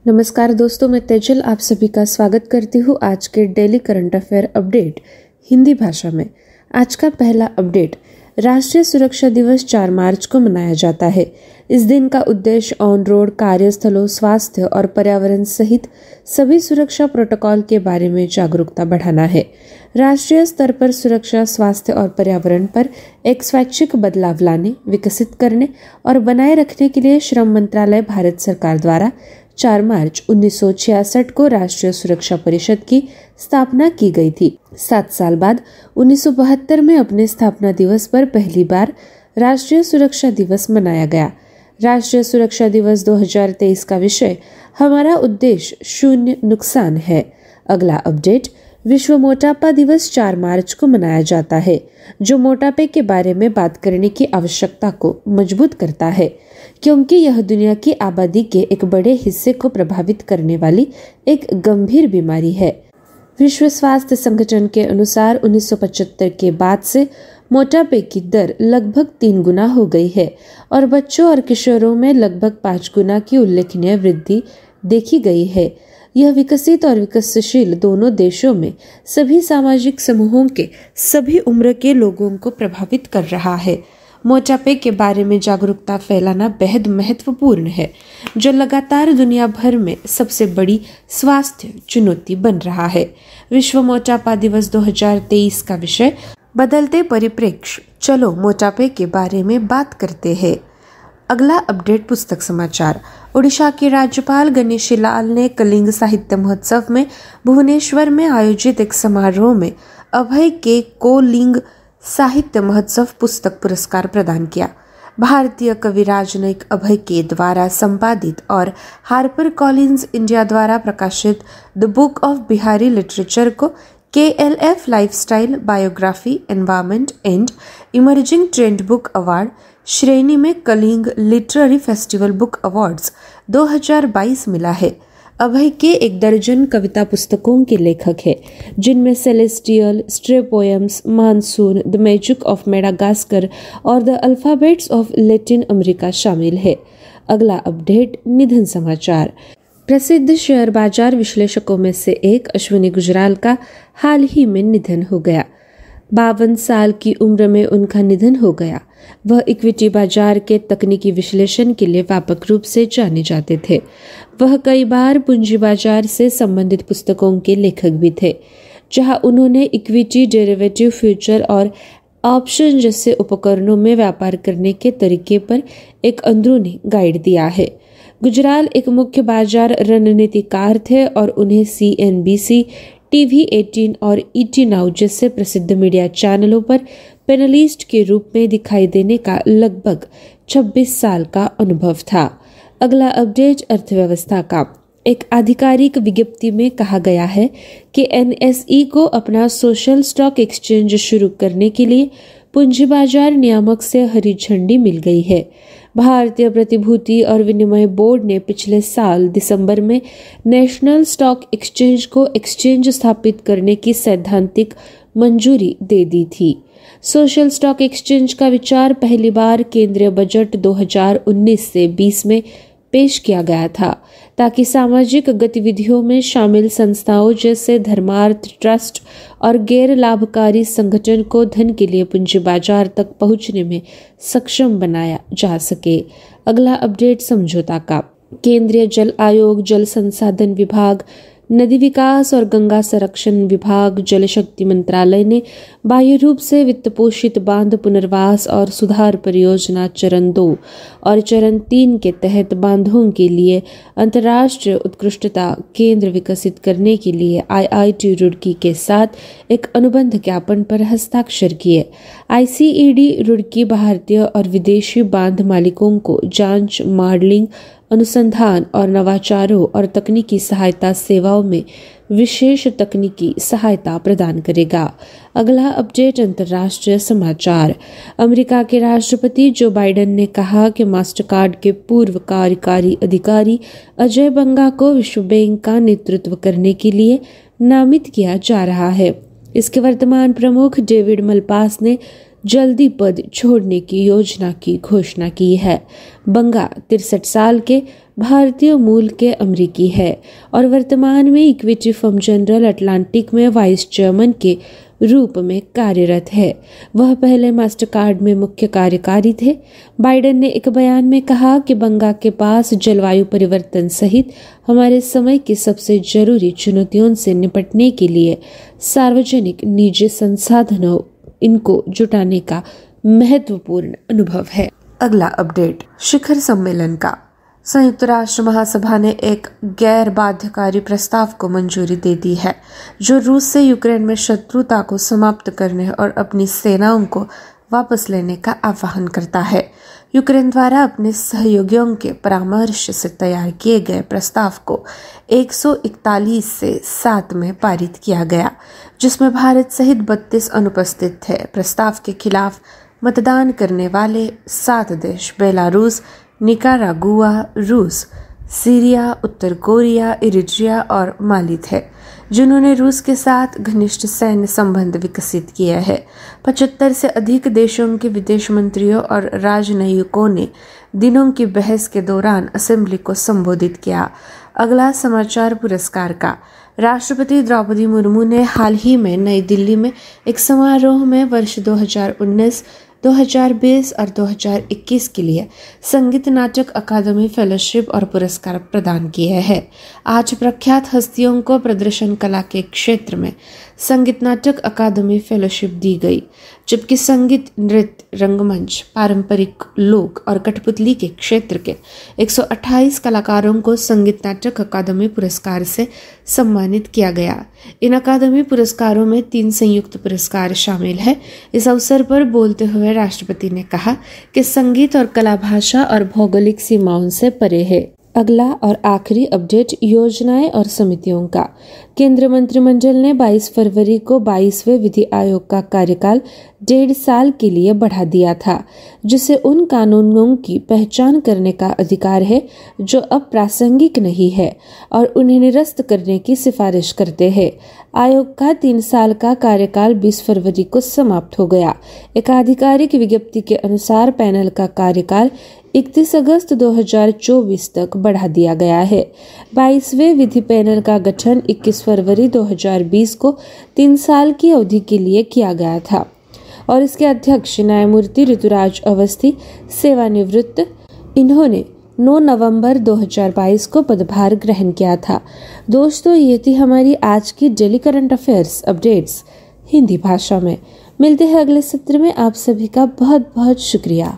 नमस्कार दोस्तों, मैं तेजल आप सभी का स्वागत करती हूँ आज के daily current affair update Hindi भाषा में। आज का पहला अपडेट, राष्ट्रीय सुरक्षा दिवस 4 मार्च को मनाया जाता है। इस दिन का उद्देश्य ऑन रोड, कार्यस्थलों, स्वास्थ्य और पर्यावरण सहित सभी सुरक्षा प्रोटोकॉल के बारे में जागरूकता बढ़ाना है। राष्ट्रीय स्तर पर सुरक्षा, स्वास्थ्य और पर्यावरण पर एक स्वैच्छिक बदलाव लाने, विकसित करने और बनाए रखने के लिए श्रम मंत्रालय, भारत सरकार द्वारा 4 मार्च 1966 को राष्ट्रीय सुरक्षा परिषद की स्थापना की गई थी। 7 साल बाद 1972 में अपने स्थापना दिवस पर पहली बार राष्ट्रीय सुरक्षा दिवस मनाया गया। राष्ट्रीय सुरक्षा दिवस 2023 का विषय हमारा उद्देश्य शून्य नुकसान है। अगला अपडेट, विश्व मोटापा दिवस 4 मार्च को मनाया जाता है, जो मोटापे के बारे में बात करने की आवश्यकता को मजबूत करता है, क्योंकि यह दुनिया की आबादी के एक बड़े हिस्से को प्रभावित करने वाली एक गंभीर बीमारी है। विश्व स्वास्थ्य संगठन के अनुसार 1975 के बाद से मोटापे की दर लगभग 3 गुना हो गई है और बच्चों और किशोरों में लगभग 5 गुना की उल्लेखनीय वृद्धि देखी गई है। यह विकसित और विकासशील दोनों देशों में सभी सामाजिक समूहों के सभी उम्र के लोगों को प्रभावित कर रहा है। मोटापे के बारे में जागरूकता फैलाना बेहद महत्वपूर्ण है, जो लगातार दुनिया भर में सबसे बड़ी स्वास्थ्य चुनौती बन रहा है। विश्व मोटापा दिवस 2023 का विषय बदलते परिप्रेक्ष्य, चलो मोटापे के बारे में बात करते हैं। अगला अपडेट, पुस्तक समाचार। ओडिशा के राज्यपाल गणेशी लाल ने कलिंग साहित्य महोत्सव में भुवनेश्वर में आयोजित एक समारोह में अभय के कोलिंग साहित्य महोत्सव पुस्तक पुरस्कार प्रदान किया। भारतीय कवि राजनयिक अभय के द्वारा संपादित और हार्पर कॉलिंस इंडिया द्वारा प्रकाशित the book of Bihari literature को KLF lifestyle, biography, environment and emerging trend book award श्रेणी में Kalinga literary festival book awards 2022 मिला है। अभय के 1 दर्जन कविता पुस्तकों के लेखक है, जिनमें celestial, stray poems, monsoon, the magic of Madagascar और the alphabets of Latin America शामिल है। अगला अपडेट, निधन समाचार। प्रसिद्ध शेयर बाजार विश्लेषकों में से एक अश्विनी गुजराल का हाल ही में निधन हो गया। 52 साल की उम्र में उनका निधन हो गया। वह इक्विटी बाजार के तकनीकी विश्लेषण के लिए व्यापक रूप से जाने जाते थे। वह कई बार पूंजी बाजार से संबंधित पुस्तकों के लेखक भी थे, जहां उन्होंने इक्विटी, डेरिवेटिव, फ्यूचर और ऑप्शन जैसे उपकरणों में व्यापार करने के तरीके पर एक अंदरूनी गाइड दिया है। गुजराल एक मुख्य बाजार रणनीतिकार थे और उन्हें CNBC, TV18 और ET नाउ जैसे प्रसिद्ध मीडिया चैनलों पर पैनलिस्ट के रूप में दिखाई देने का लगभग 26 साल का अनुभव था। अगला अपडेट, अर्थव्यवस्था का। एक आधिकारिक विज्ञप्ति में कहा गया है कि NSE को अपना सोशल स्टॉक एक्सचेंज शुरू करने के लिए पूंजी बाजार नियामक से हरी झंडी मिल गई है। भारतीय प्रतिभूति और विनिमय बोर्ड ने पिछले साल दिसंबर में नेशनल स्टॉक एक्सचेंज को एक्सचेंज स्थापित करने की सैद्धांतिक मंजूरी दे दी थी। सोशल स्टॉक एक्सचेंज का विचार पहली बार केंद्रीय बजट 2019 से 20 में पेश किया गया था, ताकि सामाजिक गतिविधियों में शामिल संस्थाओं जैसे धर्मार्थ ट्रस्ट और गैर लाभकारी संगठन को धन के लिए पूंजी बाजार तक पहुंचने में सक्षम बनाया जा सके। अगला अपडेट, समझौता का। केंद्रीय जल आयोग, जल संसाधन विभाग, नदी विकास और गंगा संरक्षण विभाग, जल शक्ति मंत्रालय ने बाह्य रूप से वित्त पोषित बांध पुनर्वास और सुधार परियोजना चरण 2 और चरण 3 के तहत बांधों के लिए अंतर्राष्ट्रीय उत्कृष्टता केंद्र विकसित करने के लिए IIT रुड़की के साथ एक अनुबंध ज्ञापन पर हस्ताक्षर किए। ICED रुड़की भारतीय और विदेशी बांध मालिकों को जांच, मॉडलिंग, अनुसंधान और नवाचारों और तकनीकी सहायता सेवाओं में विशेष तकनीकी सहायता प्रदान करेगा। अगला अपडेट, अंतर्राष्ट्रीय समाचार। अमेरिका के राष्ट्रपति जो बाइडेन ने कहा कि मास्टरकार्ड के पूर्व कार्यकारी अधिकारी अजय बंगा को विश्व बैंक का नेतृत्व करने के लिए नामित किया जा रहा है। इसके वर्तमान प्रमुख डेविड मलपास ने जल्दी पद छोड़ने की योजना की घोषणा की है। बंगा 63 साल के भारतीय मूल के अमेरिकी है और वर्तमान में इक्विटी फर्म जनरल अटलांटिक में वाइस चेयरमैन के रूप में कार्यरत है। वह पहले मास्टरकार्ड में मुख्य कार्यकारी थे। बाइडेन ने एक बयान में कहा कि बंगा के पास जलवायु परिवर्तन सहित हमारे समय की सबसे जरूरी चुनौतियों से निपटने के लिए सार्वजनिक निजी संसाधनों इनको जुटाने का महत्वपूर्ण अनुभव है। अगला अपडेट शिखर सम्मेलन का। संयुक्त राष्ट्र महासभा ने एक गैर बाध्यकारी प्रस्ताव को मंजूरी दे दी है जो रूस से यूक्रेन में शत्रुता को समाप्त करने और अपनी सेनाओं को वापस लेने का आह्वान करता है। यूक्रेन द्वारा अपने सहयोगियों के परामर्श से तैयार किए गए प्रस्ताव को 141 से 7 में पारित किया गया, जिसमें भारत सहित 32 अनुपस्थित थे। प्रस्ताव के खिलाफ मतदान करने वाले 7 देश बेलारूस, निकारागुआ, रूस, सीरिया, उत्तर कोरिया, इरिट्रिया और माली थे, जिन्होंने रूस के साथ घनिष्ठ सैन्य संबंध विकसित किए हैं। 75 से अधिक देशों के विदेश मंत्रियों और राजनयिकों ने दिनों की बहस के दौरान असेंबली को संबोधित किया। अगला समाचार पुरस्कार का। राष्ट्रपति द्रौपदी मुर्मू ने हाल ही में नई दिल्ली में एक समारोह में वर्ष 2019, 2020 और 2021 के लिए संगीत नाटक अकादमी फेलोशिप और पुरस्कार प्रदान किए हैं। आज प्रख्यात हस्तियों को प्रदर्शन कला के क्षेत्र में संगीत नाटक अकादमी फेलोशिप दी गई, जबकि संगीत, नृत्य, रंगमंच, पारंपरिक लोक और कठपुतली के क्षेत्र के 128 कलाकारों को संगीत नाटक अकादमी पुरस्कार से सम्मानित किया गया। इन अकादमी पुरस्कारों में 3 संयुक्त पुरस्कार शामिल हैं। इस अवसर पर बोलते हुए राष्ट्रपति ने कहा कि संगीत और कला भाषा और भौगोलिक सीमाओं से परे है। अगला और आखिरी अपडेट योजनाएं और समितियों का। केंद्रीय मंत्रिमंडल ने 22 फरवरी को 22वें विधि आयोग का कार्यकाल 1.5 साल के लिए बढ़ा दिया था, जिसे उन कानूनों की पहचान करने का अधिकार है जो अब प्रासंगिक नहीं है और उन्हें निरस्त करने की सिफारिश करते हैं। आयोग का 3 साल का कार्यकाल 20 फरवरी को समाप्त हो गया। एक आधिकारिक विज्ञप्ति के अनुसार पैनल का कार्यकाल 31 अगस्त 2024 तक बढ़ा दिया गया है। 22वें विधि पैनल का गठन 21 फरवरी 2020 को 3 साल की अवधि के लिए किया गया था और इसके अध्यक्ष न्यायमूर्ति ऋतुराज अवस्थी सेवानिवृत्त। इन्होंने 9 नवंबर 2022 को पदभार ग्रहण किया था। दोस्तों, ये थी हमारी आज की daily current affairs updates Hindi भाषा में। मिलते हैं अगले सत्र में। आप सभी का बहुत बहुत शुक्रिया।